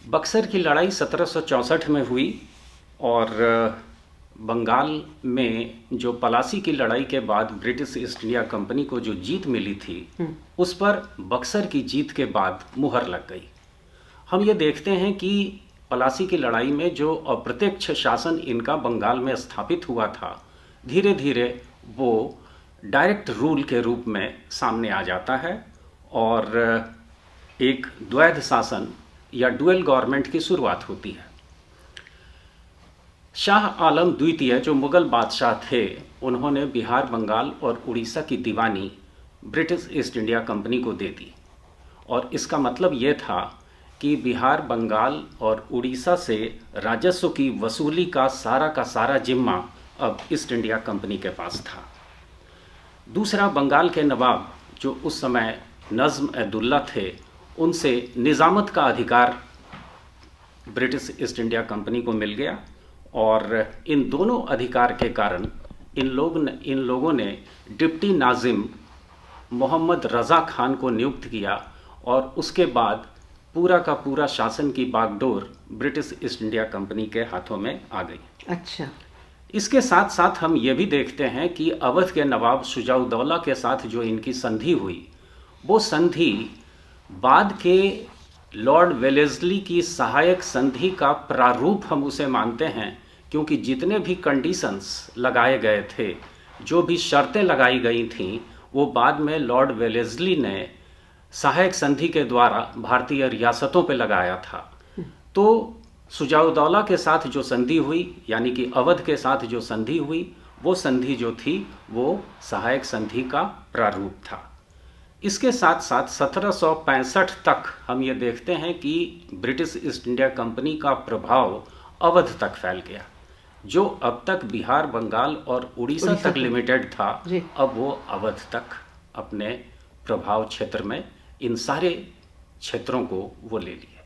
बक्सर की लड़ाई 1764 में हुई और बंगाल में जो पलासी की लड़ाई के बाद ब्रिटिश ईस्ट इंडिया कंपनी को जो जीत मिली थी उस पर बक्सर की जीत के बाद मुहर लग गई। हम ये देखते हैं कि पलासी की लड़ाई में जो अप्रत्यक्ष शासन इनका बंगाल में स्थापित हुआ था, धीरे धीरे वो डायरेक्ट रूल के रूप में सामने आ जाता है और एक द्वैध शासन या डुअल गवर्नमेंट की शुरुआत होती है। शाह आलम द्वितीय जो मुगल बादशाह थे, उन्होंने बिहार, बंगाल और उड़ीसा की दीवानी ब्रिटिश ईस्ट इंडिया कंपनी को दे दी और इसका मतलब ये था कि बिहार, बंगाल और उड़ीसा से राजस्व की वसूली का सारा जिम्मा अब ईस्ट इंडिया कंपनी के पास था। दूसरा, बंगाल के नवाब जो उस समय नज़्म-ए-दुल्ला थे, उनसे निज़ामत का अधिकार ब्रिटिश ईस्ट इंडिया कंपनी को मिल गया और इन दोनों अधिकार के कारण इन लोगों ने डिप्टी नाजिम मोहम्मद रज़ा खान को नियुक्त किया और उसके बाद पूरा का पूरा शासन की बागडोर ब्रिटिश ईस्ट इंडिया कंपनी के हाथों में आ गई। अच्छा। इसके साथ साथ हम ये भी देखते हैं कि अवध के नवाब शुजाउद्दौला के साथ जो इनकी संधि हुई, वो संधि बाद के लॉर्ड वेलेस्ली की सहायक संधि का प्रारूप हम उसे मानते हैं, क्योंकि जितने भी कंडीशंस लगाए गए थे, जो भी शर्तें लगाई गई थीं, वो बाद में लॉर्ड वेलेस्ली ने सहायक संधि के द्वारा भारतीय रियासतों पे लगाया था। तो शुजाउद्दौला के साथ जो संधि हुई, यानी कि अवध के साथ जो संधि हुई, वो संधि जो थी वो सहायक संधि का प्रारूप था। इसके साथ साथ 1765 तक हम ये देखते हैं कि ब्रिटिश ईस्ट इंडिया कंपनी का प्रभाव अवध तक फैल गया। जो अब तक बिहार, बंगाल और उड़ीसा तक लिमिटेड था, अब वो अवध तक अपने प्रभाव क्षेत्र में इन सारे क्षेत्रों को वो ले लिए।